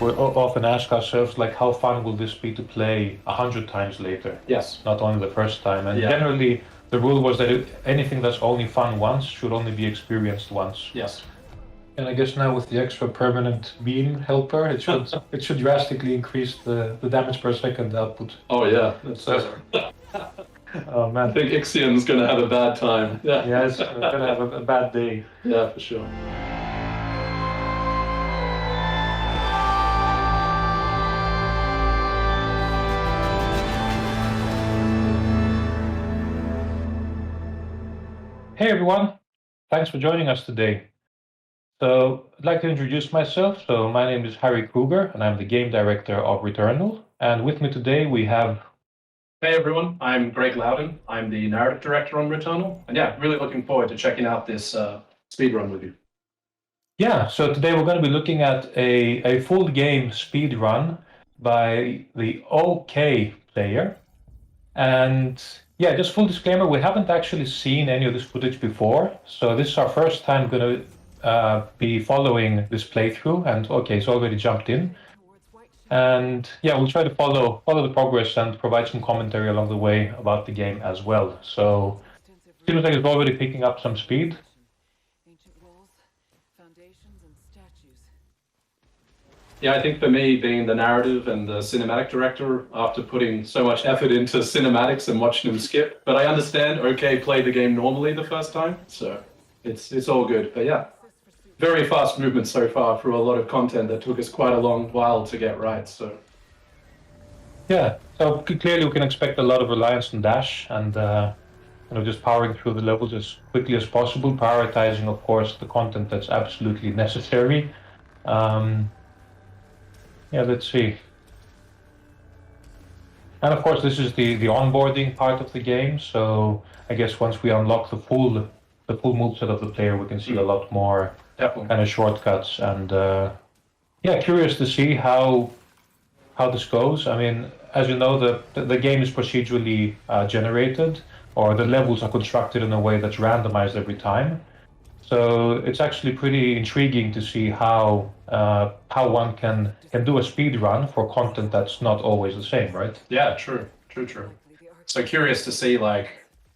we often ask ourselves, like, how fun will this be to play 100 times later? Yes. Not only the first time. And Yeah. generally, the rule was that anything that's only fun once should only be experienced once. Yes. And I guess now with the extra permanent beam helper, it should drastically increase the damage per second output. Oh yeah. That's Oh man. I think Ixion's gonna have a bad time. Yeah. Yeah, it's gonna have a bad day. Yeah, for sure. Hey everyone, thanks for joining us today. So I'd like to introduce myself. So my name is Harry Kruger and I'm the game director of Returnal. And with me today we have... Hey everyone, I'm Greg Loudon. I'm the narrative director on Returnal. And yeah, really looking forward to checking out this speedrun with you. Yeah, so today we're going to be looking at a full game speed run by the OK player. And yeah, just full disclaimer, we haven't actually seen any of this footage before. So this is our first time going to be following this playthrough, and OK's already jumped in. And yeah, we'll try to follow the progress and provide some commentary along the way about the game as well. So it seems like it's already picking up some speed. Yeah, I think for me, being the narrative and the cinematic director, after putting so much effort into cinematics and watching them skip, but I understand OK played the game normally the first time, so it's all good. But yeah, very fast movement so far through a lot of content that took us quite a long while to get right. So yeah, so clearly we can expect a lot of reliance on dash and just powering through the levels as quickly as possible, prioritizing, of course, the content that's absolutely necessary. Yeah, let's see. And of course, this is the onboarding part of the game. So I guess once we unlock the full moveset of the player, we can see a lot more kind of shortcuts. And yeah, curious to see how this goes. I mean, as you know, the game is procedurally generated, or the levels are constructed in a way that's randomized every time. So it's actually pretty intriguing to see how one can do a speed run for content that's not always the same, right? yeah, true. So curious to see like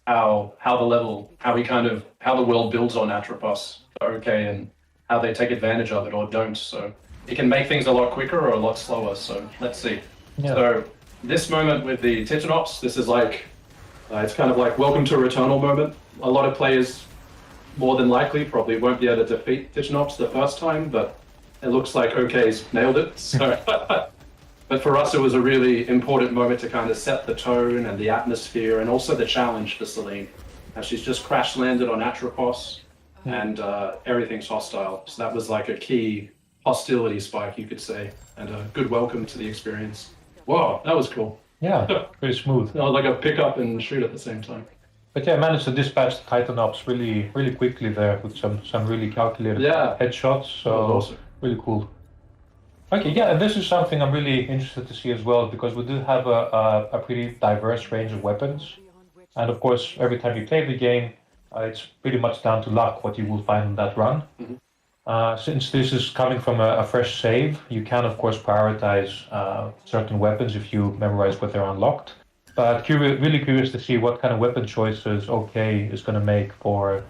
how the world builds on Atropos, OK, and how they take advantage of it or don't. So it can make things a lot quicker or a lot slower. So let's see. Yeah. So this moment with the Titanops, this is like it's kind of like welcome to Returnal moment. A lot of players, more than likely, probably won't be able to defeat Titanops the first time, but it looks like OK's nailed it. So, but for us, it was a really important moment to kind of set the tone and the atmosphere, and also the challenge for Celine. And she's just crash landed on Atropos, and everything's hostile. So that was like a key hostility spike, you could say, and a good welcome to the experience. Wow, that was cool. Yeah, very smooth. It was like a pick up and shoot at the same time. But yeah, I managed to dispatch the Titanops really quickly there with some really calculated headshots. So awesome. Really cool. Okay, yeah, and this is something I'm really interested to see as well, because we do have a pretty diverse range of weapons. And of course, every time you play the game, it's pretty much down to luck what you will find in that run. Since this is coming from a fresh save, you can of course prioritize certain weapons if you memorize what they're unlocked. But really curious to see what kind of weapon choices OK is going to make for,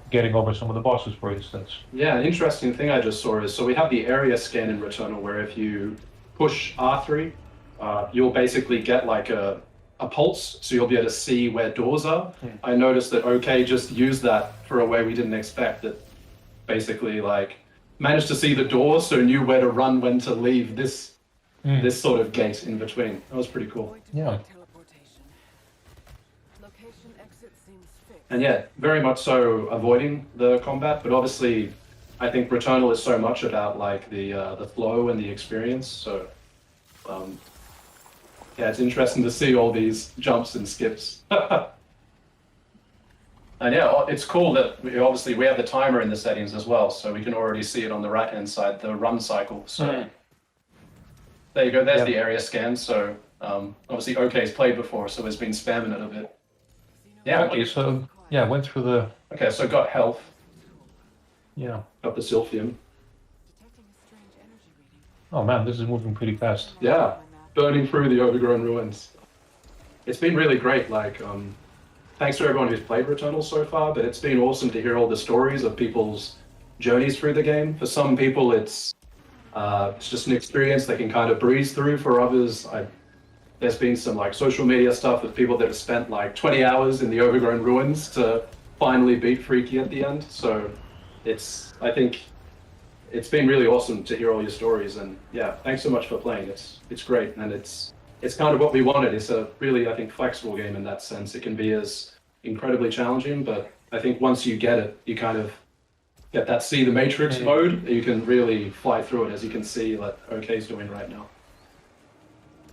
getting over some of the bosses, for instance. Yeah, an interesting thing I just saw is, so we have the area scan in Returnal where if you push R3, you'll basically get like a pulse, so you'll be able to see where doors are. I noticed that OK just used that for a way we didn't expect, that basically like managed to see the doors, so knew where to run, when to leave this sort of gate in between. That was pretty cool. Yeah. And yeah, very much so avoiding the combat, but obviously I think Returnal is so much about like the flow and the experience. So yeah, it's interesting to see all these jumps and skips. And yeah, it's cool that we have the timer in the settings as well, so we can already see it on the right hand side, the run cycle. So there you go, there's the area scan. So obviously OK's played before, so it's been spamming it a bit. Yeah. Okay, so yeah, went through the... Okay, so got health. Yeah. Got the Sylphium. Oh man, this is moving pretty fast. Yeah, burning through the overgrown ruins. It's been really great. Like, thanks to everyone who's played Returnal so far, but it's been awesome to hear all the stories of people's journeys through the game. For some people, it's just an experience they can kind of breeze through. For others, there's been some like social media stuff of people that have spent like 20 hours in the overgrown ruins to finally beat Freaky at the end. So I think it's been really awesome to hear all your stories, and yeah, thanks so much for playing. It's great, and it's kind of what we wanted. It's a really, I think, flexible game in that sense. It can be as incredibly challenging, but I think once you get it, you kind of get that see the matrix mode. You can really fly through it, as you can see that OK's doing right now.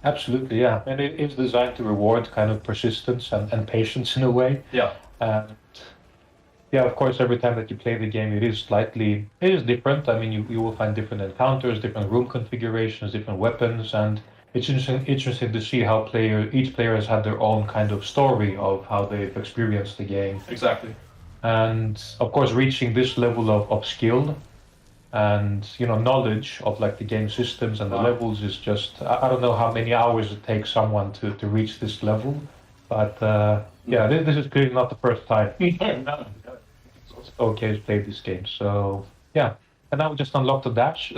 Absolutely, yeah. And it is designed to reward kind of persistence and patience in a way. Yeah. And yeah, of course, every time that you play the game, it is different. I mean, you will find different encounters, different room configurations, different weapons, and it's interesting to see how each player has had their own kind of story of how they've experienced the game. Exactly. And of course, reaching this level of skill and knowledge of like the game systems and the levels is just, I don't know how many hours it takes someone to reach this level, but yeah, this is clearly not the first time OK has played this game. So yeah, and now we just unlocked the dash.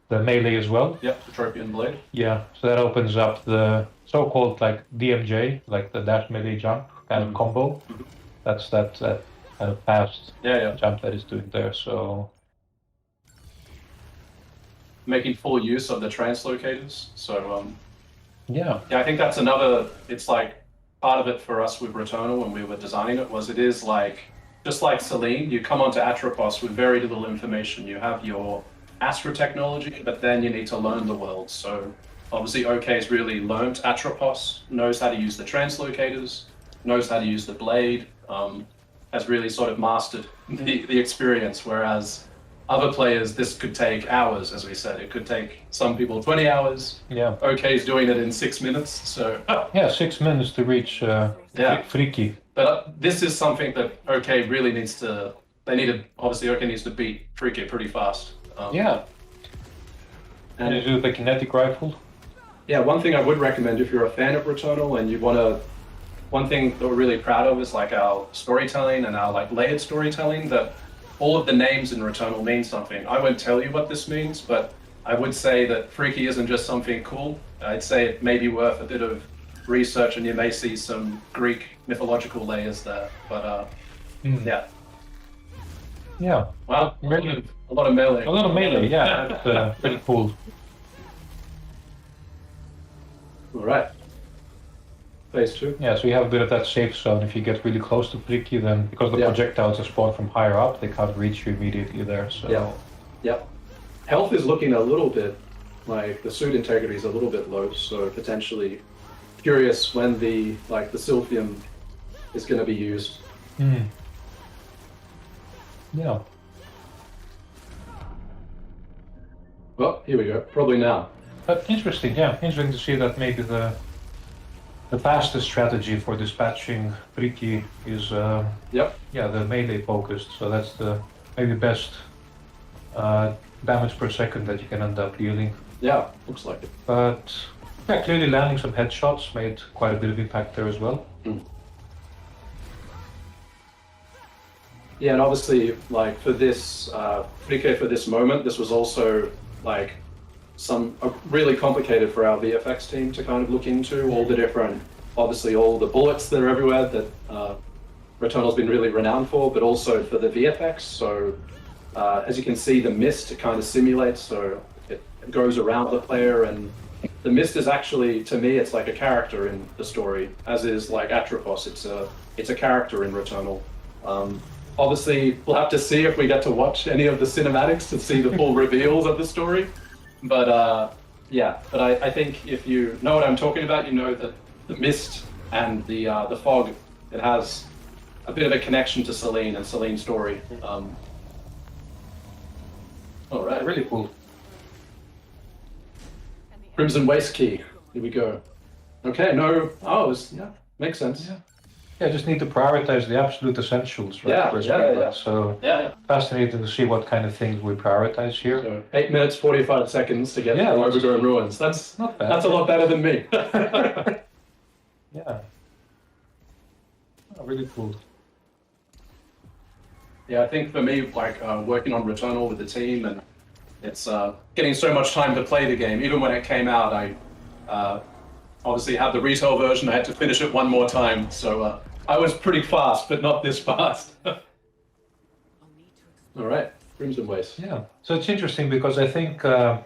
The melee as well. Yep, the Tropian Blade. Yeah, so that opens up the so-called like DMJ, like the dash melee jump kind of combo. That's that kind of fast jump that is doing there. So making full use of the translocators. So yeah, I think that's another. It's like part of it for us with Returnal when we were designing it was it is like just like Selene, you come onto Atropos with very little information. You have your Astra technology, but then you need to learn the world. So obviously OK's really learnt Atropos, knows how to use the translocators, knows how to use the blade, has really sort of mastered the experience, whereas other players, this could take hours, as we said. It could take some people 20 hours. Yeah. OK's doing it in 6 minutes, so... Yeah, 6 minutes to reach Freaky. But this is something that OK really needs to... Obviously, OK needs to beat Freaky pretty fast. Yeah. And you do the kinetic rifle? Yeah, one thing I would recommend if you're a fan of Returnal and you want to... One thing that we're really proud of is like our storytelling and our like layered storytelling, that all of the names in Returnal mean something. I won't tell you what this means, but I would say that Freaky isn't just something cool. I'd say it may be worth a bit of research, and you may see some Greek mythological layers there. But yeah. Yeah. Well, really, a lot of melee. A lot of melee, yeah. That's pretty cool. All right. Phase 2. Yeah, so you have a bit of that safe zone. If you get really close to Freaky, then because the projectiles are spawned from higher up, they can't reach you immediately there. So Yep. Health is looking a little bit like the suit integrity is a little bit low, so potentially curious when the Silphium is going to be used. Yeah. Well, here we go. Probably now. But interesting, yeah. Interesting to see that maybe the fastest strategy for dispatching Freaky is the melee focused. So that's the maybe best damage per second that you can end up dealing. Yeah, looks like it. But yeah, clearly landing some headshots made quite a bit of impact there as well. Yeah, and obviously, like for this Freaky, for this moment, this was also like really complicated for our VFX team to kind of look into all the different, obviously all the bullets that are everywhere that Returnal's been really renowned for, but also for the VFX. So as you can see, the mist it kind of simulates, so it goes around the player, and the mist is actually, to me, it's like a character in the story, as is like Atropos. It's a character in Returnal. Obviously, we'll have to see if we get to watch any of the cinematics to see the full reveals of the story. But I think if you know what I'm talking about, you know that the mist and the fog, it has a bit of a connection to Selene and Selene's story. All right, really cool. Crimson Waste Key. Here we go. Okay, makes sense. Yeah. Yeah, just need to prioritize the absolute essentials, right? Yeah, for yeah, speedrun. yeah. So Yeah. fascinating to see what kind of things we prioritize here. So 8 minutes 45 seconds to get Yeah, through that's Overgrown Ruins. That's not bad. That's a lot better than me. Yeah. Oh, really cool. Yeah, I think for me, like working on Returnal with the team, and it's getting so much time to play the game. Even when it came out, I obviously had the retail version. I had to finish it one more time, so I was pretty fast, but not this fast. All right, Crimson Waste. Yeah. So it's interesting because I think the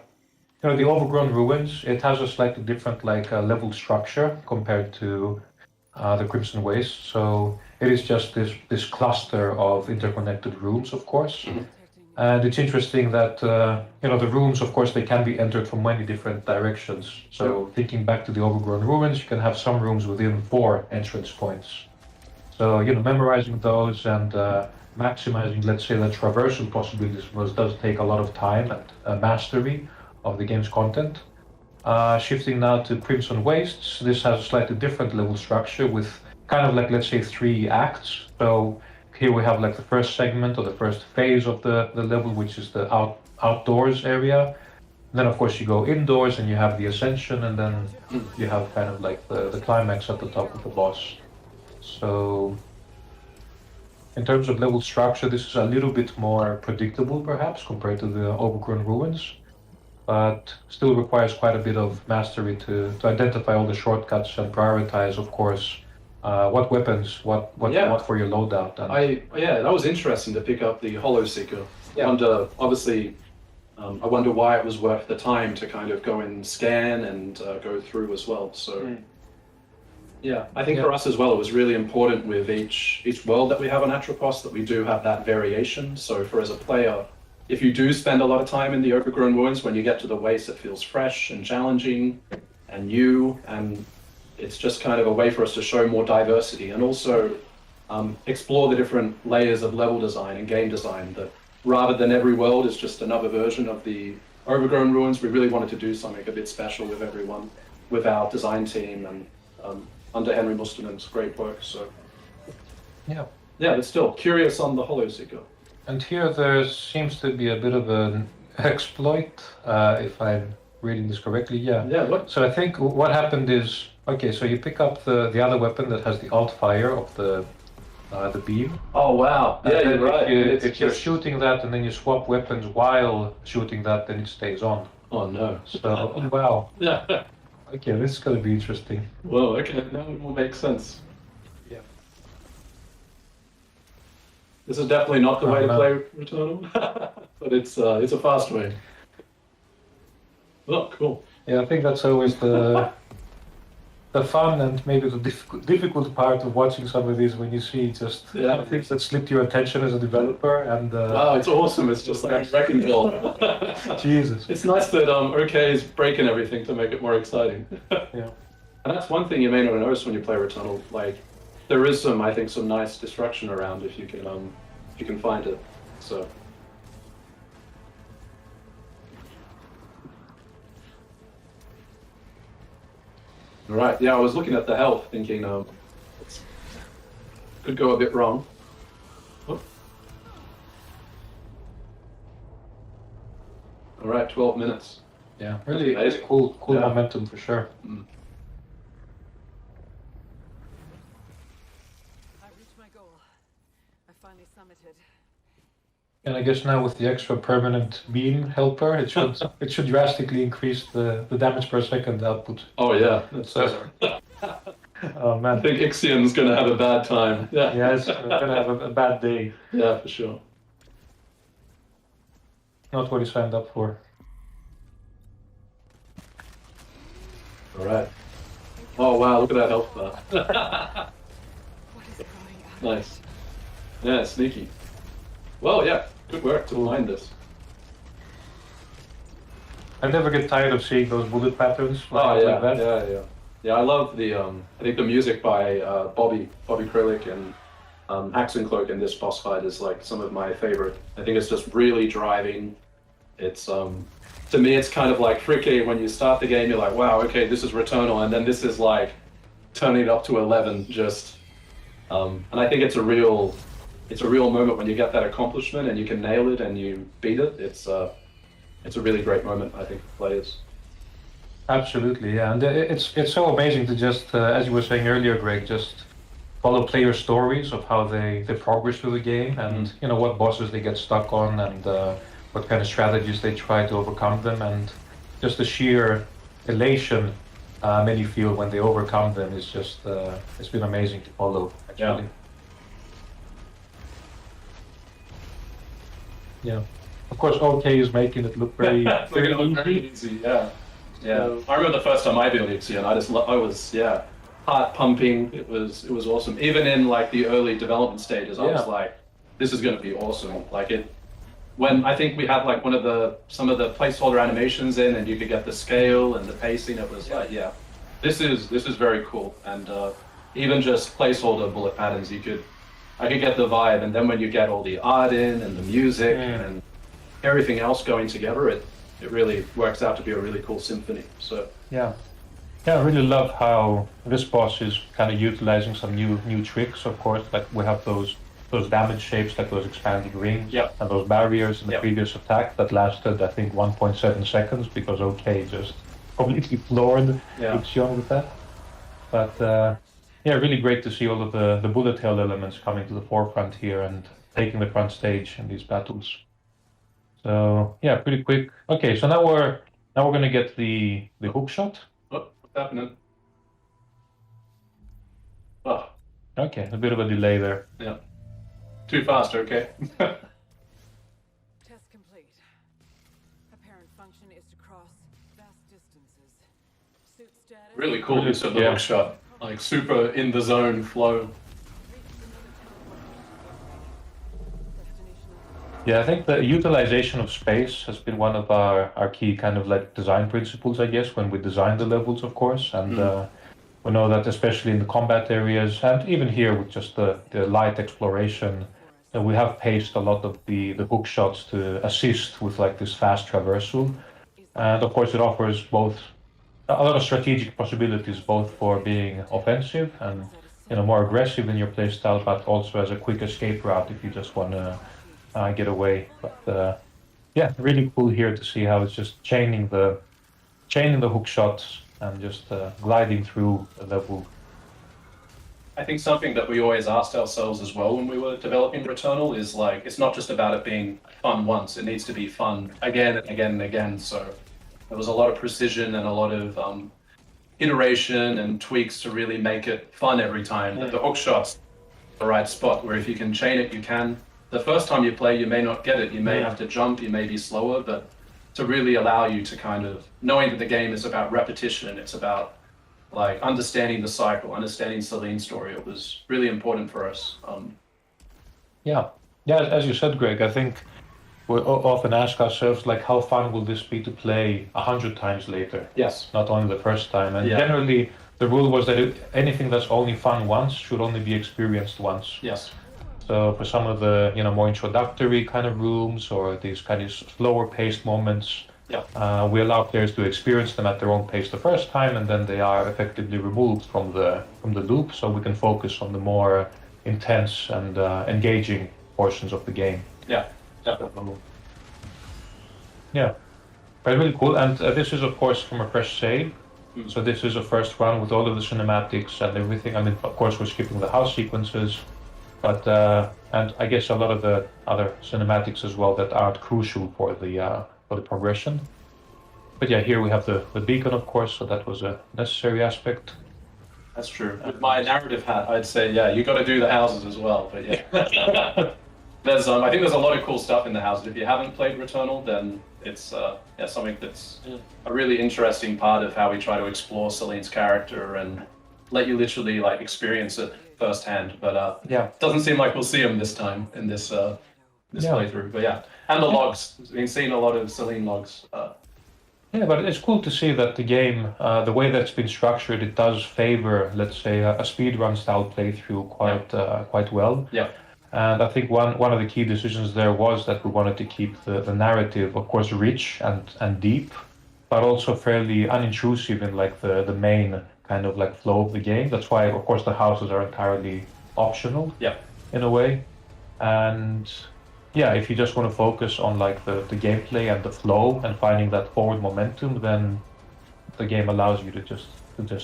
Overgrown Ruins, it has a slightly different level structure compared to the Crimson Waste. So it is just this cluster of interconnected rooms, of course. And it's interesting that the rooms, of course, they can be entered from many different directions. So thinking back to the Overgrown Ruins, you can have some rooms within 4 entrance points. So memorizing those and maximizing, let's say, the traversal possibilities does take a lot of time and mastery of the game's content. Shifting now to Crimson Wastes, this has a slightly different level structure with kind of let's say, 3 acts. So here we have the first segment or the first phase of the level, which is the outdoors area. Then, of course, you go indoors and you have the ascension, and then you have kind of the climax at the top of the boss. So in terms of level structure, this is a little bit more predictable, perhaps, compared to the Overgrown Ruins, but still requires quite a bit of mastery to identify all the shortcuts and prioritize, of course, what weapons, what for your loadout. And that was interesting to pick up the Hollow Seeker. Yeah. Obviously, I wonder why it was worth the time to kind of go and scan and go through as well. So. Yeah, I think for us as well, it was really important with each world that we have on Atropos that we do have that variation. So for as a player, if you do spend a lot of time in the Overgrown Ruins, when you get to the Waste, it feels fresh and challenging and new, and it's just kind of a way for us to show more diversity and also explore the different layers of level design and game design. That rather than every world is just another version of the Overgrown Ruins, we really wanted to do something a bit special with everyone, with our design team and under Henry Musterman's great work. So yeah, but still curious on the Hollow Seeker. And here there seems to be a bit of an exploit, if I'm reading this correctly. Yeah. Yeah. What? So I think what happened is, okay, so you pick up the other weapon that has the alt fire of the beam. Oh wow! Yeah, you're right. If you're shooting that and then you swap weapons while shooting that, then it stays on. Oh no! So wow. Yeah. Okay, this is gonna be interesting. Whoa, okay, now it will make sense. Yeah. This is definitely not the way to play Returnal, but it's a fast way. Oh, cool. Yeah, I think that's always the fun and maybe the difficult part of watching some of these, when you see just things that slip your attention as a developer. And wow, it's awesome. It's just like wrecking ball. Jesus. It's nice that OK is breaking everything to make it more exciting. Yeah. And that's one thing you may not notice when you play Returnal. Like, there is some nice destruction around if you can find it. So. Right, yeah, I was looking at the health thinking could go a bit wrong. Oh. All right, 12 minutes. Yeah, really cool momentum for sure. Mm. I reached my goal. I finally summited. And I guess now with the extra permanent beam helper, it should drastically increase the damage per second output. Oh yeah, that's Oh man, I think Ixion's gonna have a bad time. Yeah, yeah, it's gonna have a bad day. Yeah, for sure. Not what he signed up for. All right. Oh wow, look at that health bar. What is going on? Nice. Yeah, sneaky. Well, yeah, good work to find this. I never get tired of seeing those bullet patterns. Oh yeah, like that. yeah. Yeah, I love the I think the music by Bobby Krilic and Axon Cloak in this boss fight is like some of my favorite. I think it's just really driving. It's to me it's kind of like Fricky when you start the game, you're like, wow, okay, this is Returnal, and then this is like turning it up to 11, just And I think it's a real moment when you get that accomplishment and you can nail it and you beat it. It's a really great moment, I think, for players. Absolutely, yeah, and it's so amazing to just, as you were saying earlier, Greg, just follow player stories of how they progress through the game, and you know what bosses they get stuck on, and what kind of strategies they try to overcome them, and just the sheer elation many feel when they overcome them is just it's been amazing to follow. Actually, yeah. Of course, OK is making it look very, very easy. Yeah. Yeah, I remember the first time I beat Elixir, and I was heart pumping. It was awesome. Even in like the early development stages, I was like, this is going to be awesome. Like it, when I think we had like some of the placeholder animations in, and you could get the scale and the pacing. It was like, this is very cool. And even just placeholder bullet patterns, I could get the vibe. And then when you get all the art in and the music and everything else going together, it really works out to be a really cool symphony. So yeah, I really love how this boss is kind of utilizing some new tricks. Of course, like we have those damage shapes, like those expanding rings, and those barriers in the previous attack that lasted, I think, 1.7 seconds because OK just completely floored Ixion with that. But really great to see all of the bullet hell elements coming to the forefront here and taking the front stage in these battles. So yeah, pretty quick. Okay, so now we're gonna get the hook shot. Oh, what's happening? Oh. Okay, a bit of a delay there. Yeah. Too fast, okay. Test complete. Apparent function is to cross vast distances. Suit status. Really cool use of the hook shot. Like super in the zone flow. Yeah, I think the utilization of space has been one of our key kind of like design principles, I guess, when we design the levels, of course. And we know that especially in the combat areas, and even here with just the light exploration, we have paced a lot of the hook shots to assist with like this fast traversal. And of course it offers both a lot of strategic possibilities, both for being offensive and more aggressive in your playstyle, but also as a quick escape route if you just want to get away. But really cool here to see how it's just chaining the hook shots and just gliding through the level. I think something that we always asked ourselves as well when we were developing Returnal is like, it's not just about it being fun once, it needs to be fun again and again and again. So there was a lot of precision and a lot of iteration and tweaks to really make it fun every time. That the hook shot's the right spot, where if you can chain it, you can. The first time you play, you may not get it. You may have to jump, you may be slower, but to really allow you to kind of, knowing that the game is about repetition, it's about like understanding the cycle, understanding Celine's story, it was really important for us. As you said, Greg, I think we often ask ourselves, like, how fun will this be to play 100 times later? Yes. Not only the first time. And generally, the rule was that anything that's only fun once should only be experienced once. Yes. So for some of the more introductory kind of rooms or these kind of slower paced moments, we allow players to experience them at their own pace the first time, and then they are effectively removed from the loop, so we can focus on the more intense and engaging portions of the game. Yeah, definitely. Yeah, but really cool. And this is of course from a fresh save. So this is a first run with all of the cinematics and everything. I mean, of course, we're skipping the house sequences. But and I guess a lot of the other cinematics as well that aren't crucial for the progression. But yeah, here we have the beacon, of course, so that was a necessary aspect. That's true. With my narrative hat, I'd say you got to do the houses as well. But there's I think there's a lot of cool stuff in the houses. If you haven't played Returnal, then it's something that's a really interesting part of how we try to explore Celine's character and let you literally like experience it firsthand, but it doesn't seem like we'll see him this time in this playthrough. But and the logs. We've seen a lot of Celine logs. But it's cool to see that the game, the way that's been structured, it does favor, let's say, a speedrun style playthrough quite well. Yeah. And I think one of the key decisions there was that we wanted to keep the narrative, of course, rich and deep, but also fairly unintrusive in like the main kind of like flow of the game. That's why, of course, the houses are entirely optional. Yeah. In a way, and yeah, if you just want to focus on like the gameplay and the flow and finding that forward momentum, then the game allows you to just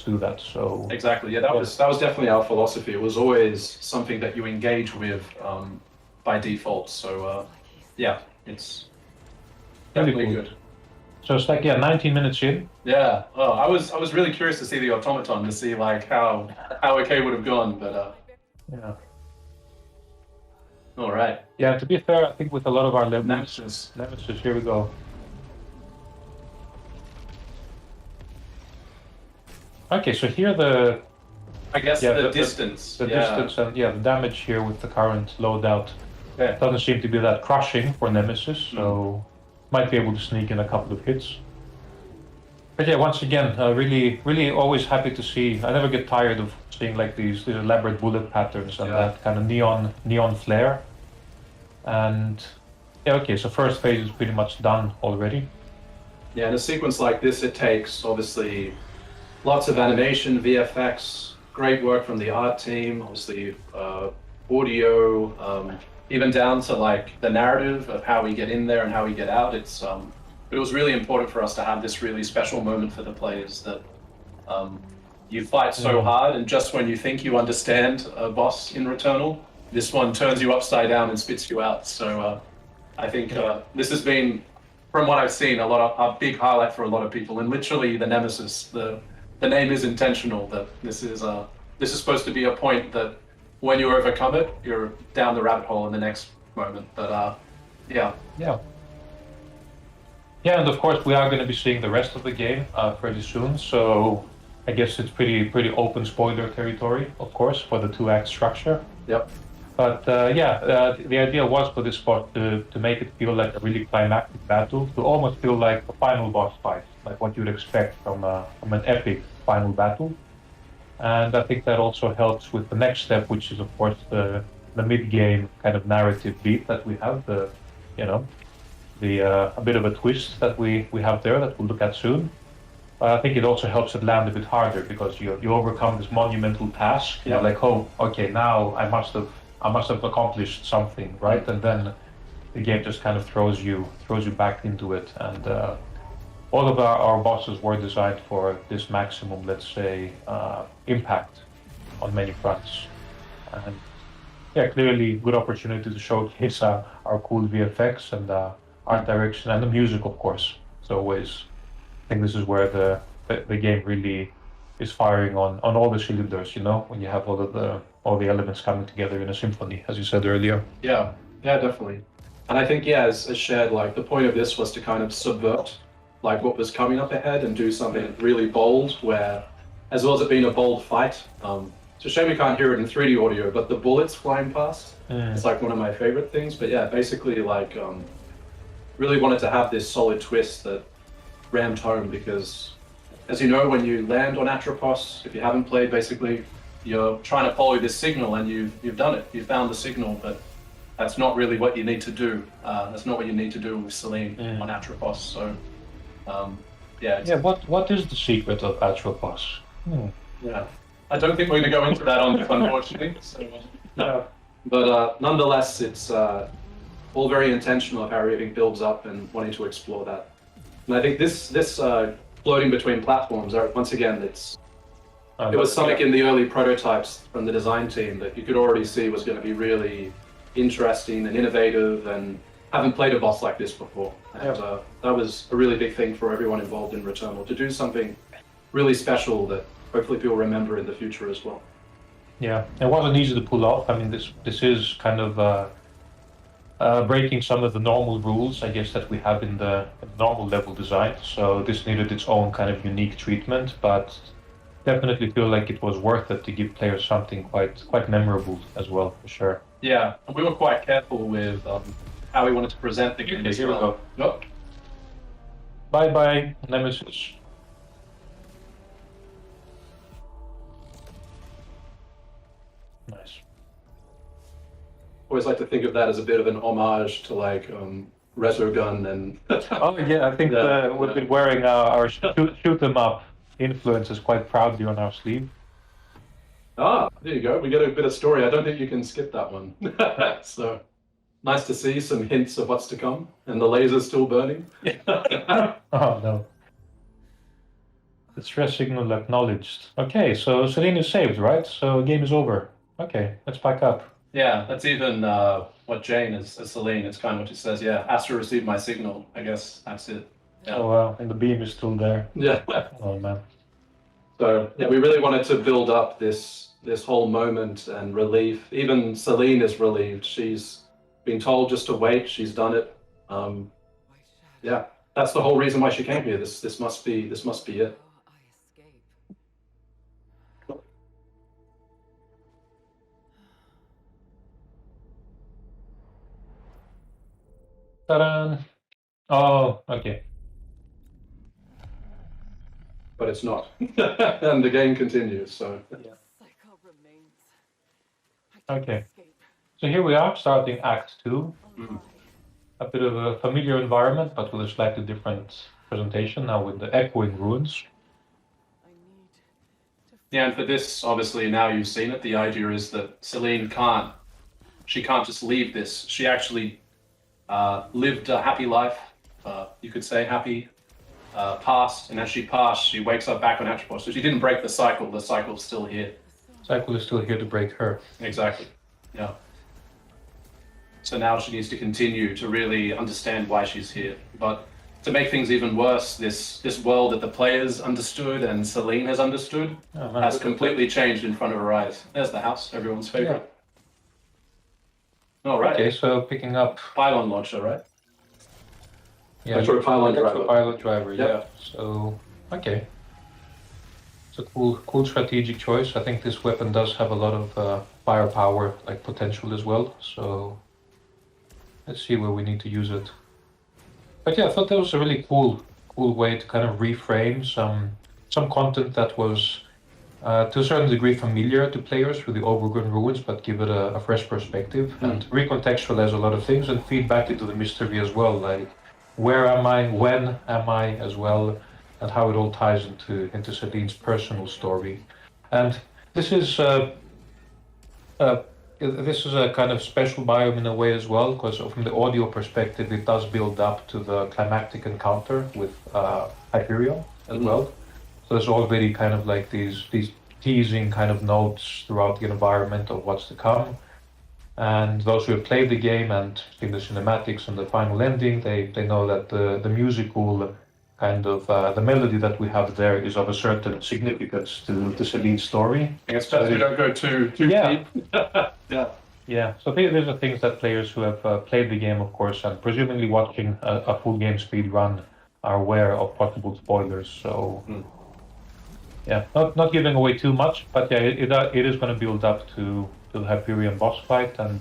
do that. So Exactly. Yeah, that was definitely our philosophy. It was always something that you engage with by default. So yeah, it's Really definitely cool. good. So it's like, yeah, 19 minutes in. Yeah. Oh, I was really curious to see the automaton to see like how okay would have gone, but Yeah. all right. Yeah, to be fair, I think with a lot of our levels, Nemesis. here we go. Okay, so here I guess Yeah, the distance. the yeah. distance and the damage here with the current loadout doesn't seem to be that crushing for Nemesis, so might be able to sneak in a couple of hits. But yeah, once again, really always happy to see. I never get tired of seeing like these elaborate bullet patterns and that kind of neon flare. And yeah, okay, so first phase is pretty much done already. Yeah, in a sequence like this, it takes obviously lots of animation, VFX, great work from the art team, obviously audio, even down to like the narrative of how we get in there and how we get out. It was really important for us to have this really special moment for the players that you fight so hard, and just when you think you understand a boss in Returnal, this one turns you upside down and spits you out. So I think this has been, from what I've seen, a big highlight for a lot of people. And literally, the Nemesis, the name is intentional. That this is supposed to be a point that when you overcome it, you're down the rabbit hole in the next moment. But yeah. Yeah, and of course we are going to be seeing the rest of the game pretty soon. So I guess it's pretty open spoiler territory, of course, for the 2-act structure. Yep. But the idea was for this spot to make it feel like a really climactic battle, to almost feel like a final boss fight, like what you'd expect from an epic final battle. And I think that also helps with the next step, which is of course the mid-game kind of narrative beat that we have, a bit of a twist that we have there that we'll look at soon. I think it also helps it land a bit harder because you overcome this monumental task. You're like, oh, okay, now I must have accomplished something, right? And then the game just kind of throws you back into it. And all of our bosses were designed for this maximum, let's say, impact on many fronts. And yeah, clearly good opportunity to showcase our cool VFX and art direction and the music, of course. It's always, I think this is where the game really is firing on all the cylinders, when you have all the elements coming together in a symphony, as you said earlier. Yeah, definitely. And I think, as shared, like the point of this was to kind of subvert like what was coming up ahead and do something really bold, where as well as it being a bold fight, it's a shame we can't hear it in 3D audio, but the bullets flying past, it's like one of my favorite things. But yeah, basically like really wanted to have this solid twist that rammed home, because as you know, when you land on Atropos, if you haven't played, basically you're trying to follow this signal, and you've done it. You found the signal, but that's not really what you need to do. That's not what you need to do with Celine on Atropos. So What is the secret of Atropos? Yeah, I don't think we're going to go into that on unfortunately. So, no. But nonetheless, it's all very intentional of how everything builds up and wanting to explore that. And I think this floating between platforms, once again, it was something in the early prototypes from the design team that you could already see was going to be really interesting and innovative, and haven't played a boss like this before. And that was a really big thing for everyone involved in Returnal, to do something really special that hopefully people remember in the future as well. Yeah, it wasn't easy to pull off. I mean, this is kind of breaking some of the normal rules, I guess, that we have in the normal level design. So this needed its own kind of unique treatment, but definitely feel like it was worth it to give players something quite memorable as well, for sure. Yeah, and we were quite careful with how we wanted to present the game. Here we go. Oh. Bye, Nemesis. Nice. Always like to think of that as a bit of an homage to like Resogun and. Oh yeah, I think we've been wearing our shoot 'em up influences quite proudly on our sleeve. Ah, there you go. We get a bit of story. I don't think you can skip that one. So nice to see some hints of what's to come, and the laser's still burning. Oh no. Distress signal acknowledged. Okay, so Celine is saved, right? So game is over. Okay, let's back up. Yeah, that's even what Jane is as Celine. It's kind of what she says. Yeah, Astra received my signal. I guess that's it. Yeah. Oh wow, and the beam is still there. Yeah. Oh man. So yeah, we really wanted to build up this whole moment and relief. Even Celine is relieved. She's been told just to wait. She's done it. Yeah, that's the whole reason why she came here. This must be it. I escape. Ta-da! Oh, okay. But it's not, and the game continues. So Cycle remains. I Okay. escape. So here we are, starting Act 2. Alive. A bit of a familiar environment, but with a slightly different presentation, now with the echoing ruins. I need to yeah, and for this, obviously now you've seen it. The idea is that Celine can't just leave this. She actually lived a happy life. You could say happy. Past, and as she passed, she wakes up back on Atropos. So she didn't break the cycle. The cycle's still here. Cycle is still here to break her. Exactly. Yeah. So now she needs to continue to really understand why she's here. But to make things even worse, this world that the players understood and Celine has understood Oh, man. has completely changed in front of her eyes. There's the house, everyone's favorite. All right. Okay, so picking up. Pylon launcher, right? Yeah, Retropilot driver. Retropilot driver, yeah. Yep. So, okay. It's a cool strategic choice. I think this weapon does have a lot of firepower, like potential as well. So, let's see where we need to use it. But yeah, I thought that was a really cool way to kind of reframe some content that was to a certain degree familiar to players through the overgrown ruins, but give it a fresh perspective and recontextualize a lot of things and feed back into the mystery as well, like where am I, when am I as well, and how it all ties into Celine's personal story. And this is a kind of special biome in a way as well, because from the audio perspective, it does build up to the climactic encounter with Hyperion as well. So there's already kind of like these teasing kind of notes throughout the environment of what's to come. And those who have played the game and seen the cinematics and the final ending, they know that the musical kind of the melody that we have there is of a certain significance to Celine's story. I guess best we don't go too Yeah. deep. Yeah. Yeah, so these are things that players who have played the game, of course, and presumably watching a full game speed run are aware of possible spoilers. So, yeah, not giving away too much, but yeah, it is going to build up to the Hyperion boss fight, and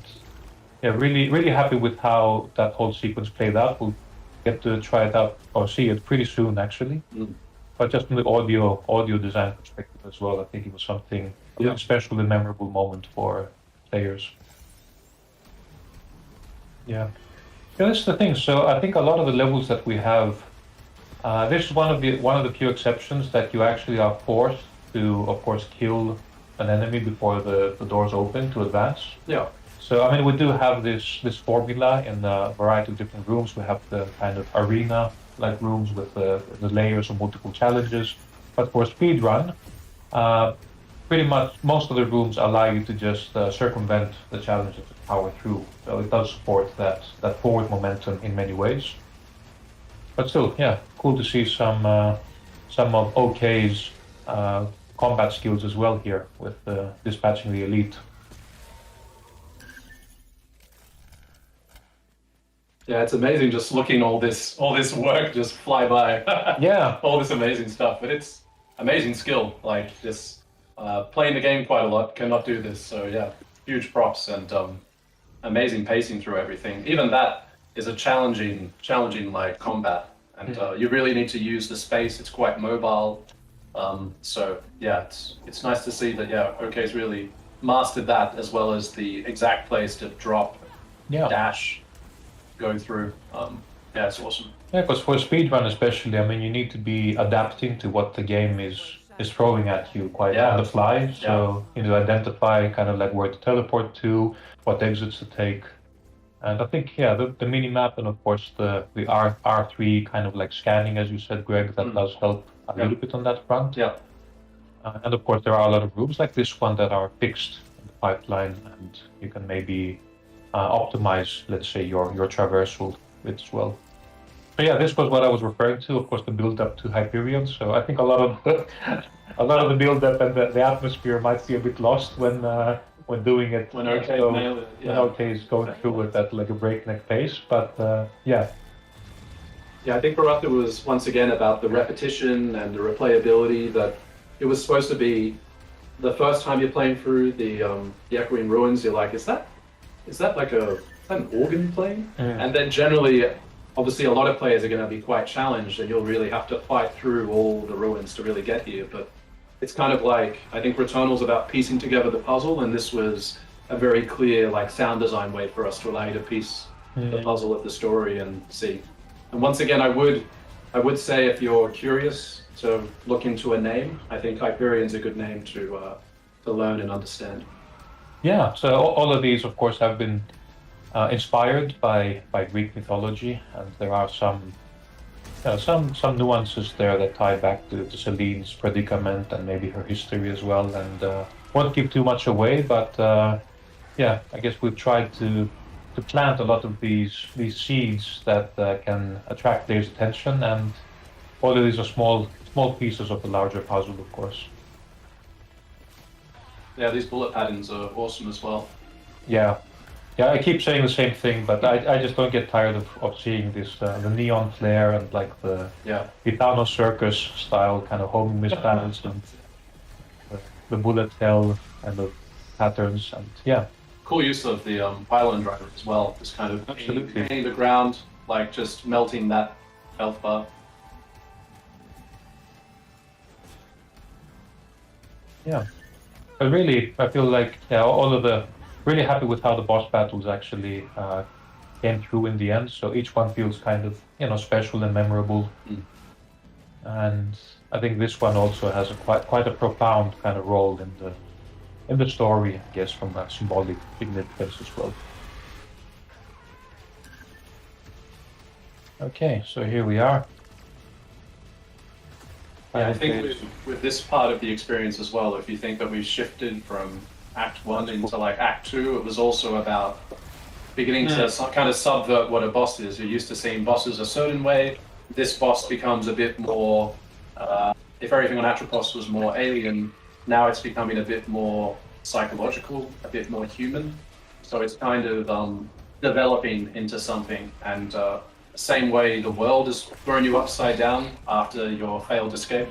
yeah, really happy with how that whole sequence played out. We'll get to try it out or see it pretty soon, actually. But just from the audio design perspective as well, I think it was something a especially memorable moment for players. Yeah, that's the thing. So I think a lot of the levels that we have, this is one of the few exceptions that you actually are forced to, of course, kill an enemy before the doors open to advance. Yeah. So I mean, we do have this formula in a variety of different rooms. We have the kind of arena-like rooms with the layers of multiple challenges. But for speedrun, pretty much most of the rooms allow you to just circumvent the challenges and power through. So it does support that forward momentum in many ways. But still, yeah, cool to see some of OK's combat skills as well here with dispatching the elite. Yeah, it's amazing just looking all this work just fly by. Yeah. All this amazing stuff, but it's amazing skill. Like this, playing the game quite a lot, cannot do this. So yeah, huge props and amazing pacing through everything. Even that is a challenging like combat, and you really need to use the space. It's quite mobile. So yeah, it's nice to see that OK's really mastered that as well as the exact place to drop, dash, go through. Yeah, it's awesome. Yeah, because for speedrun especially, I mean, you need to be adapting to what the game is is throwing at you quite Yeah. on the fly. So you need to identify kind of like where to teleport to, what exits to take. And I think, yeah, the mini map and of course the R3 kind of like scanning, as you said, Greg, that does help a little bit on that front. Yeah. And of course, there are a lot of rooms like this one that are fixed in the pipeline, and you can maybe optimize, let's say, your traversal with as well. So yeah, this was what I was referring to. Of course, the build up to Hyperion. So I think a lot of the build up and the atmosphere might be a bit lost when doing it. When OK so, nailed it. when OK is going through it at like a breakneck pace. But yeah. Yeah, I think for us it was once again about the repetition and the replayability. That it was supposed to be the first time you're playing through the Echoing Ruins, you're like, is that like an organ playing? And then generally, obviously, a lot of players are going to be quite challenged, and you'll really have to fight through all the ruins to really get here. But it's kind of like, I think Returnal's about piecing together the puzzle, and this was a very clear like sound design way for us to allow you to piece the puzzle of the story and see. And once again, I would say if you're curious to look into a name, I think Hyperion's a good name to learn and understand. Yeah, so all of these, of course, have been inspired by Greek mythology, and there are some nuances there that tie back to Celine's predicament and maybe her history as well. And won't give too much away, but yeah, I guess we've tried to plant a lot of these seeds that can attract players' attention, and all of these are small pieces of a larger puzzle, of course. Yeah, these bullet patterns are awesome as well. Yeah, I keep saying the same thing, but I just don't get tired of seeing this the neon flare and like the Gitano circus style kind of homing mist patterns and the bullet hell and the patterns, and yeah. Cool use of the pylon driver as well, just kind of hitting the ground, like just melting that health bar. Yeah, but really, I feel like really happy with how the boss battles actually came through in the end. So each one feels kind of special and memorable, and I think this one also has quite a profound kind of role in the story, I guess, from a symbolic significance as well. Okay, so here we are. Yeah, I think with this part of the experience as well, if you think that we've shifted from Act 1 into like Act 2, it was also about beginning to kind of subvert what a boss is. You're used to seeing bosses a certain way. This boss becomes a bit more, if everything on Atropos was more alien, now it's becoming a bit more psychological, a bit more human. So it's kind of developing into something. And same way the world has thrown you upside down after your failed escape.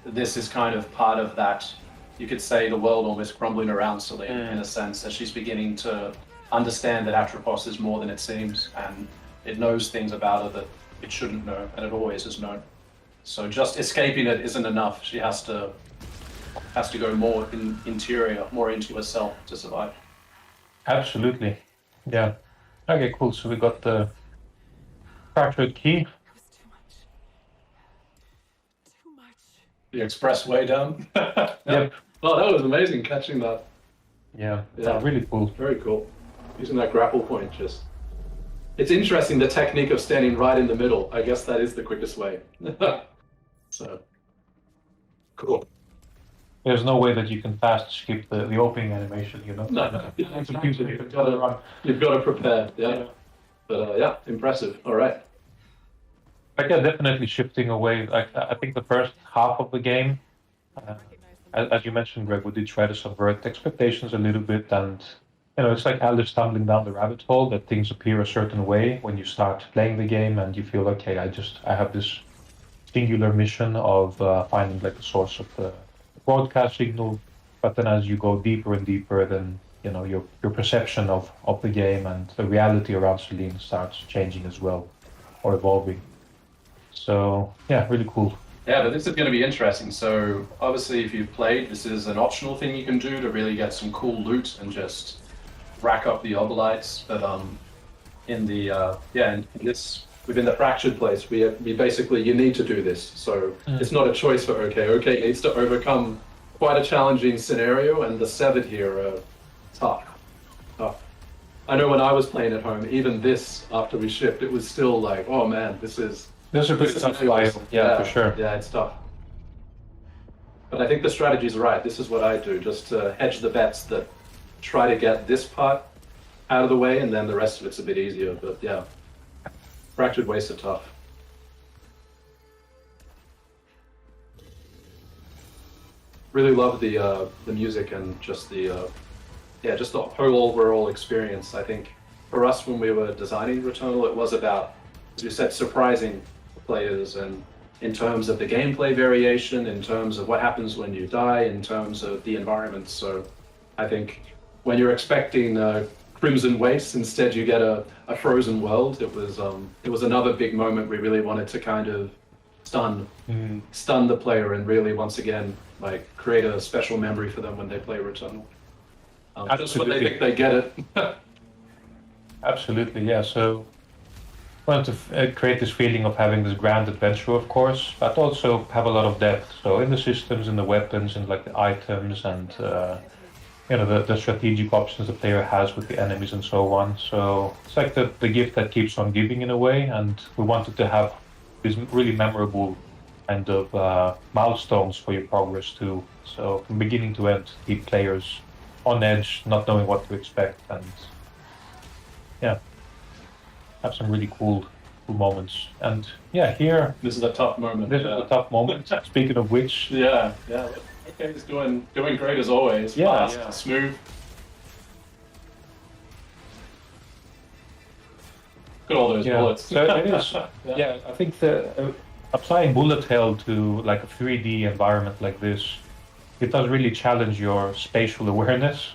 This is kind of part of that. You could say the world almost crumbling around Celine in a sense, that she's beginning to understand that Atropos is more than it seems, and it knows things about her that it shouldn't know, and it always has known. So just escaping it isn't enough. She has to go more interior, more into herself to survive. Absolutely, yeah. Okay, cool. So we got the fractured key. It was too much. Too much. The expressway down. Yep. Oh, that was amazing catching that. Yeah, really cool. Very cool. Using that grapple point just. It's interesting, the technique of standing right in the middle. I guess that is the quickest way. So, cool. There's no way that you can fast skip the opening animation, you know? No. You've got to run. You've got to prepare, yeah. But yeah, impressive. All right. But yeah, definitely shifting away. I think the first half of the game, as you mentioned, Greg, we did try to subvert expectations a little bit, and it's like Alice stumbling down the rabbit hole, that things appear a certain way when you start playing the game, and you feel, okay, I have this singular mission of finding like the source of the broadcast signal, but then as you go deeper and deeper, then your perception of the game and the reality around Celine starts changing as well, or evolving. So yeah, really cool. Yeah, but this is going to be interesting. So obviously, if you've played, this is an optional thing you can do to really get some cool loot and just rack up the rogue-lites. But in this within the fractured place, we basically, you need to do this. So it's not a choice for OK. OK needs to overcome quite a challenging scenario, and the severed here are tough. I know when I was playing at home, even this, after we shipped, it was still like, oh man, this is a pretty tough fight. Yeah, for sure. Yeah, it's tough. But I think the strategy's right. This is what I do, just to hedge the bets that try to get this part out of the way, and then the rest of it's a bit easier. But yeah, fractured wastes are tough. Really love the music and just the just the whole overall experience. I think for us, when we were designing Returnal, it was about, as you said, surprising players, and in terms of the gameplay variation, in terms of what happens when you die, in terms of the environment. So I think when you're expecting Crimson Wastes, instead you get a frozen world. It was another big moment. We really wanted to kind of stun the player and really, once again, like create a special memory for them when they play Returnal. Just when they think they get it. Absolutely, yeah. So I wanted to create this feeling of having this grand adventure, of course, but also have a lot of depth. So in the systems, in the weapons, and like the items, and the strategic options the player has with the enemies and so on. So it's like the gift that keeps on giving in a way, and we wanted to have these really memorable kind of milestones for your progress too. So from beginning to end, keep players on edge, not knowing what to expect, and yeah, have some really cool moments. And yeah, here This is a tough moment. this is a tough moment. Speaking of which, Yeah. Okay, he's doing great as always. Yeah, Fast, smooth. Look at all those bullets. so it is. Yeah, I think applying bullet hell to like a 3D environment like this, it does really challenge your spatial awareness.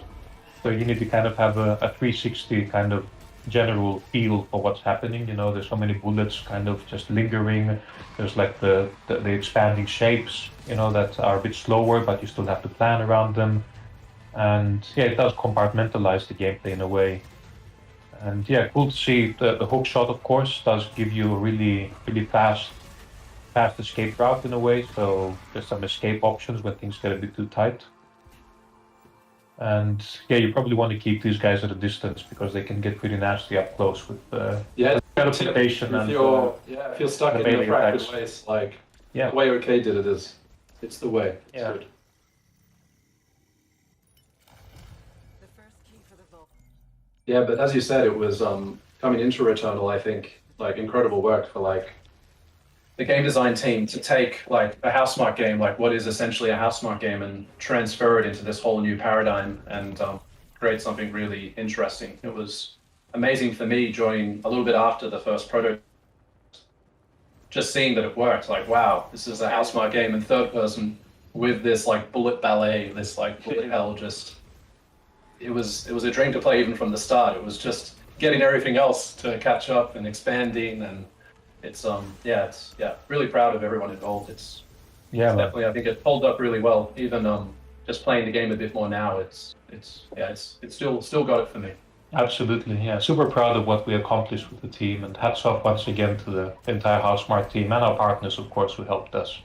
So you need to kind of have a 360 kind of general feel for what's happening. There's so many bullets kind of just lingering. There's like the expanding shapes, that are a bit slower, but you still have to plan around them. And yeah, it does compartmentalize the gameplay in a way. And yeah, cool to see the hook shot, of course, does give you a really, really fast escape route in a way. So there's some escape options when things get a bit too tight. And yeah, you probably want to keep these guys at a distance because they can get pretty nasty up close with teleportation and if you're stuck in the fractured waste, like the way OK did it is, it's the way. It's good. The first key for the vault. Yeah, but as you said, it was coming into Returnal, I think, like incredible work for like the game design team to take like a Housemarque game, like what is essentially a Housemarque game, and transfer it into this whole new paradigm and create something really interesting. It was amazing for me joining a little bit after the first prototype. Just seeing that it worked, like, wow, this is a Housemarque game in third person with this like bullet ballet, this like bullet hell. Just it was a dream to play even from the start. It was just getting everything else to catch up and expanding, and it's really proud of everyone involved. It's definitely, I think it holds up really well. Even just playing the game a bit more now, it's still got it for me. Absolutely, yeah. Super proud of what we accomplished with the team, and hats off once again to the entire Housemarque team and our partners, of course, who helped us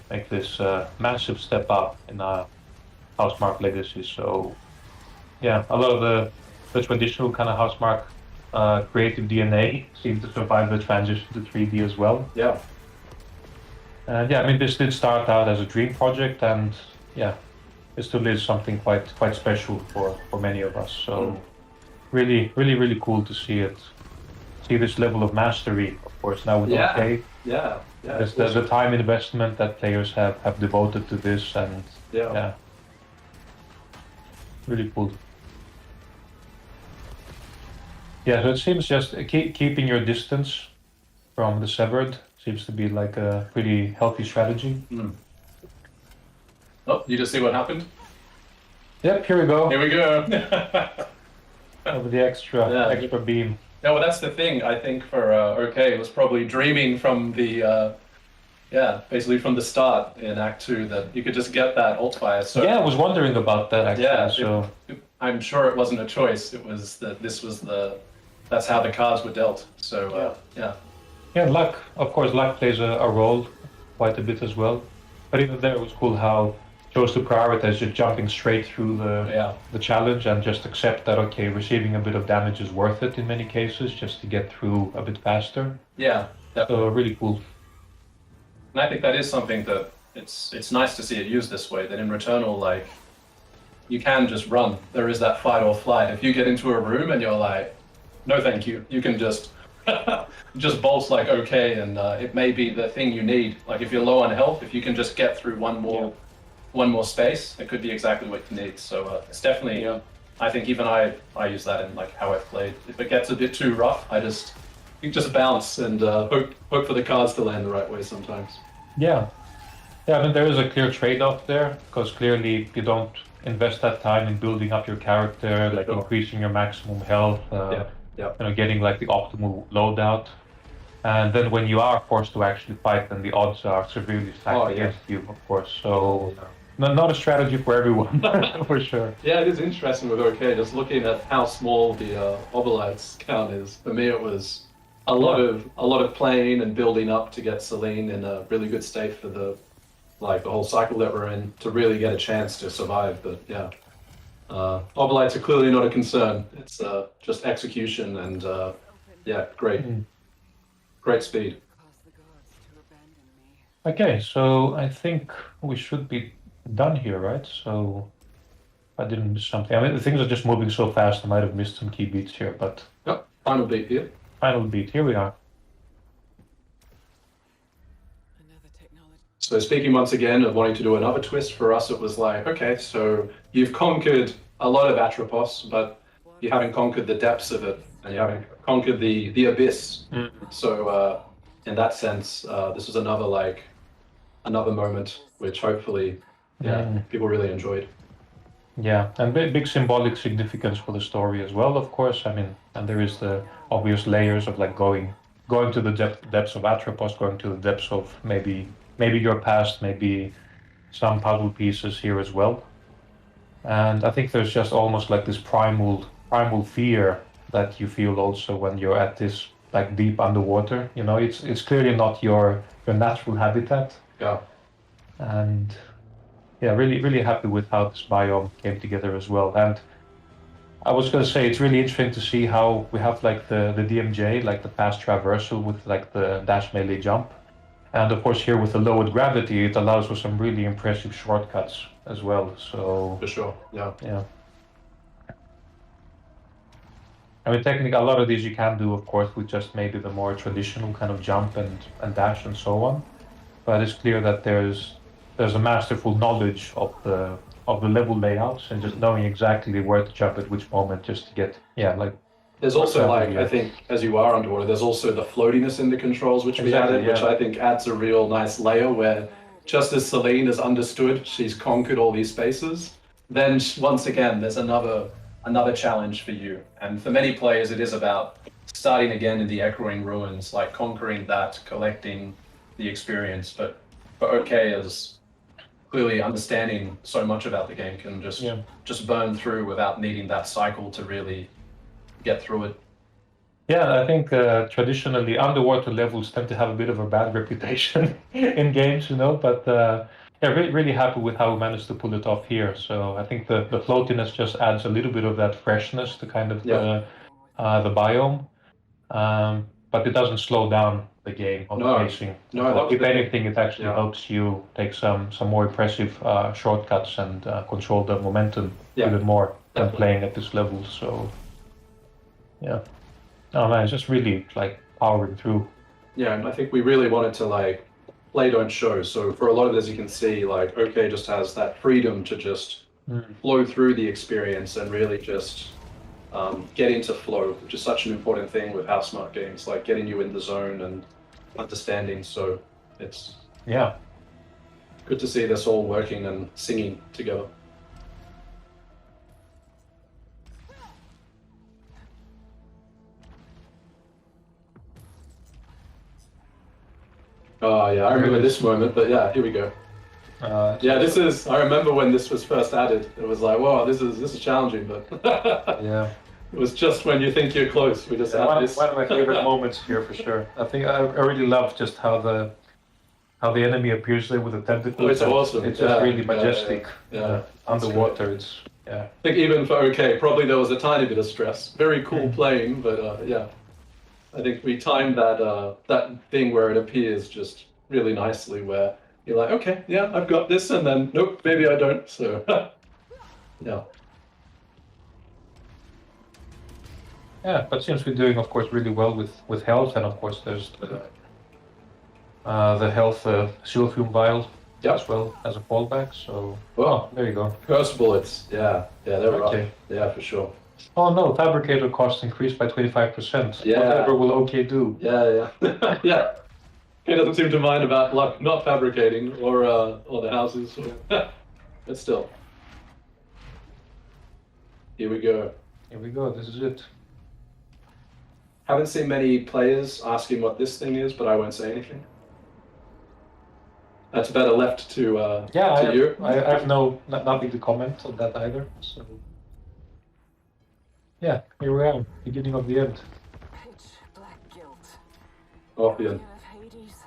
make this massive step up in our Housemarque legacy. So yeah, a lot of the traditional kind of Housemarque creative DNA seemed to survive the transition to 3D as well. Yeah. And yeah, I mean, this did start out as a dream project, and yeah, it still is something quite special for many of us. So really cool to see this level of mastery, of course, now with OK. Yeah. There's the time investment that players have devoted to this, and really cool. Yeah, so it seems just keeping your distance from the severed seems to be like a pretty healthy strategy. Oh, you just see what happened? Yep, here we go. Here we go. Over the extra beam. No, well, that's the thing. I think for OK, it was probably dreaming from the basically from the start in Act 2 that you could just get that ult fire. So yeah, I was wondering about that actually. Yeah, so I'm sure it wasn't a choice. It was that this was that's how the cards were dealt. So Yeah, luck. Of course, luck plays a role quite a bit as well. But even there, it was cool how it chose to prioritize just jumping straight through the challenge and just accept that okay, receiving a bit of damage is worth it in many cases just to get through a bit faster. Yeah, definitely. So really cool. And I think that is something that it's nice to see it used this way. That in Returnal, like, you can just run. There is that fight or flight. If you get into a room and you're like, no, thank you, you can just just bolt like okay, and it may be the thing you need. Like if you're low on health, if you can just get through one more space, it could be exactly what you need. So it's definitely. I think even I use that in like how I've played. If it gets a bit too rough, you just bounce and hope for the cards to land the right way sometimes. Yeah. Yeah, I mean, there is a clear trade-off there, because clearly you don't invest that time in building up your character, like increasing your maximum health, getting like the optimal loadout. And then when you are forced to actually fight, then the odds are severely stacked against you, of course. So not a strategy for everyone, for sure. Yeah, it is interesting with OK, just looking at how small the rogue-lite's count is. For me, it was a lot of playing and building up to get Celine in a really good state for the whole cycle that we're in to really get a chance to survive. But yeah, rogue-lites are clearly not a concern. It's just execution and great speed. Okay, so I think we should be done here, right? So I didn't miss something. I mean, the things are just moving so fast. I might have missed some key beats here, but Final beat here. Final beat. Here we are. So speaking once again of wanting to do another twist, for us it was like, okay, so you've conquered a lot of Atropos, but you haven't conquered the depths of it, and you haven't conquered the abyss. So in that sense, this was another moment which hopefully people really enjoyed. Yeah, and big symbolic significance for the story as well, of course. I mean, and there is the obvious layers of like going to the depths of Atropos, going to the depths of maybe your past, maybe some puzzle pieces here as well. And I think there's just almost like this primal fear that you feel also when you're at this like deep underwater. You know, it's clearly not your natural habitat. Yeah. And yeah, really happy with how this biome came together as well. And I was going to say it's really interesting to see how we have like the DMJ, like the fast traversal with like the dash melee jump. And of course here with the lowered gravity, it allows for some really impressive shortcuts as well. So for sure, yeah. I mean, technically, a lot of these you can do, of course, with just maybe the more traditional kind of jump and dash and so on. But it's clear that there's a masterful knowledge of the level layouts and just knowing exactly where to jump at which moment just to get There's also I think as you are underwater, there's also the floatiness in the controls which we added, which I think adds a real nice layer where just as Celine has understood, she's conquered all these spaces, then once again there's another challenge for you. And for many players it is about starting again in the echoing ruins, like conquering that, collecting the experience. But OK is clearly understanding so much about the game can just burn through without needing that cycle to really get through it. Yeah, I think traditionally underwater levels tend to have a bit of a bad reputation in games, you know, but really happy with how we managed to pull it off here. So I think the floatiness just adds a little bit of that freshness to kind of the biome, but it doesn't slow down the game or the pacing. No, if anything, it actually helps you take some more impressive shortcuts and control the momentum even more than playing at this level. So yeah. Oh man, it's just really like powering through. Yeah, and I think we really wanted to like play don't show. So for a lot of this you can see like OK just has that freedom to just flow through the experience and really just get into flow, which is such an important thing with House Smart games, like getting you in the zone and understanding. So it's good to see this all working and singing together. Oh yeah, I remember this moment, but yeah, here we go. I remember when this was first added. It was like, whoa, this is challenging, but yeah. It was just when you think you're close. We just had this. One of my favorite moments here for sure. I think I really love just how the enemy appears there with the tentacles. Oh, it's awesome. It's just really majestic. Yeah. Underwater, it's I think even for OK, probably there was a tiny bit of stress. Very cool playing, but yeah. I think we timed that thing where it appears just really nicely, where you're like, okay, yeah, I've got this, and then nope, maybe I don't. So yeah. Yeah, but seems we're doing, of course, really well with health, and of course there's the health seal fume vial as well as a fallback. So there you go. Curse bullets, yeah, they're Okay. right. Yeah, for sure. Oh no, fabricator costs increased by 25%. Yeah. Whatever will OK do? Yeah. Yeah. He doesn't seem to mind about luck not fabricating or the houses. But still. Here we go. Here we go. This is it. Haven't seen many players asking what this thing is, but I won't say anything. That's better left to you. I have nothing to comment on that either. So yeah, here we are, beginning of the end. Pitch black guilt. Orphean. Of Hades.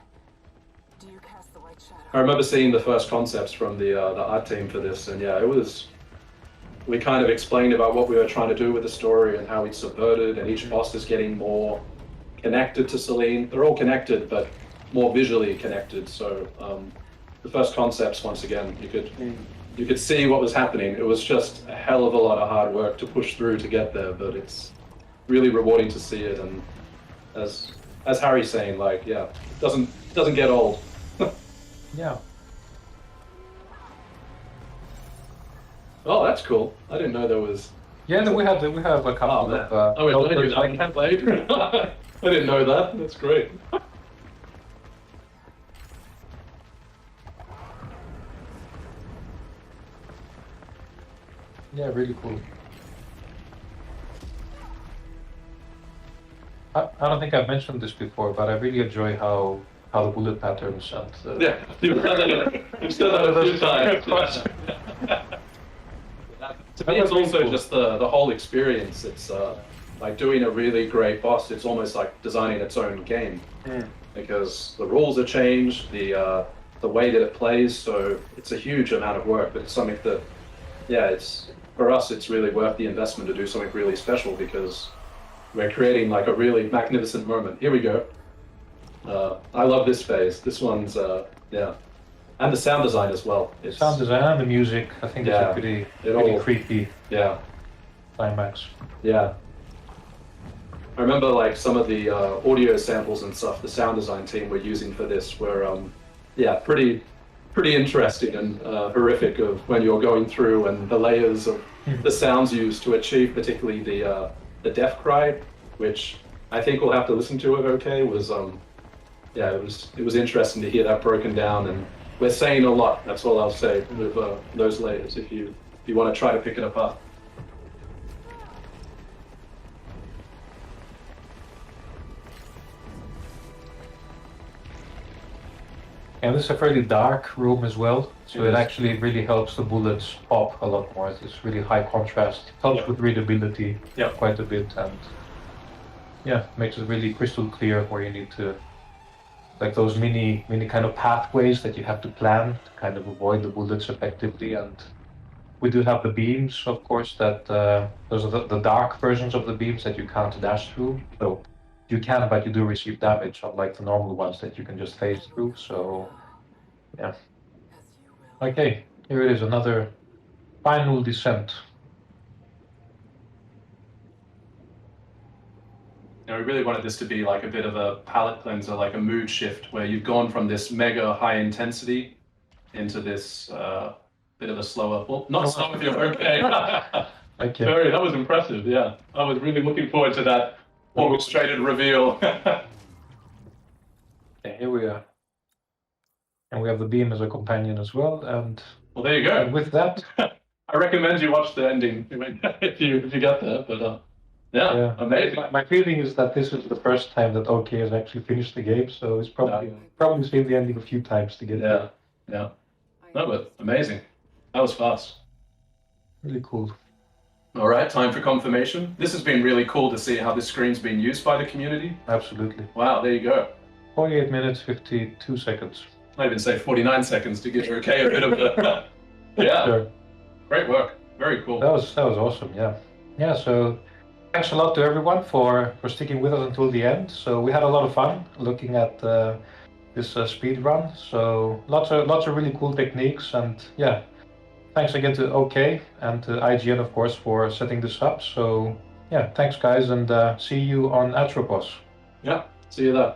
Do you cast the white shadow? I remember seeing the first concepts from the art team for this, and yeah, it was. We kind of explained about what we were trying to do with the story and how it's subverted, and each boss is getting more connected to Celine. They're all connected, but more visually connected. So the first concepts, once again, you could see what was happening. It was just a hell of a lot of hard work to push through to get there, but it's really rewarding to see it. And as Harry's saying, like, yeah, it doesn't get old. Yeah. Oh, that's cool. I didn't know there was. Yeah, we have a couple of. I can't play. I didn't know that. That's great. Yeah, really cool. I don't think I've mentioned this before, but I really enjoy how the bullet patterns and. Yeah, you've said that a few times. To me, it's also just the whole experience. It's like doing a really great boss. It's almost like designing its own game because the rules are changed, the way that it plays. So it's a huge amount of work, but it's something that, yeah, it's for us. It's really worth the investment to do something really special because we're creating like a really magnificent moment. Here we go. I love this phase. This one's yeah. And the sound design as well. It's, sound design and the music, I think it's a pretty creepy climax. Yeah. I remember like some of the audio samples and stuff the sound design team were using for this were pretty interesting and horrific of when you're going through and the layers of the sounds used to achieve particularly the death cry, which I think we'll have to listen to it okay, was it was interesting to hear that broken down, and we're saying a lot, that's all I'll say with those layers if you want to try to pick it apart. And this is a fairly dark room as well, so it actually really helps the bullets pop a lot more. It's really high contrast, helps with readability quite a bit, and makes it really crystal clear where you need to, like those mini kind of pathways that you have to plan to kind of avoid the bullets effectively. And we do have the beams, of course, that those are the dark versions of the beams that you can't dash through. So you can, but you do receive damage, unlike the normal ones that you can just phase through. So yeah. Okay, here it is, another final descent. You know, we really wanted this to be like a bit of a palette cleanser, like a mood shift, where you've gone from this mega high intensity into this bit of a slower. Well, not slow if you're okay. Okay. Very, that was impressive. Yeah, I was really looking forward to that orchestrated reveal. Okay, here we are, and we have the beam as a companion as well. And well, there you go. And with that, I recommend you watch the ending if you get there. But yeah, amazing. My feeling is that this is the first time that OK has actually finished the game, so it's probably seen the ending a few times to get there. Yeah. No, but amazing. That was fast. Really cool. All right, time for confirmation. This has been really cool to see how this screen's been used by the community. Absolutely. Wow, there you go. 48 minutes, 52 seconds. I even say 49 seconds to give okay a bit of a... Yeah, Sure. great work. Very cool. That was awesome, yeah. Yeah, so thanks a lot to everyone for sticking with us until the end. So we had a lot of fun looking at this speed run. So lots of really cool techniques, and yeah, thanks again to OK and to IGN, of course, for setting this up. So yeah, thanks guys, and see you on Atropos. Yeah, see you there.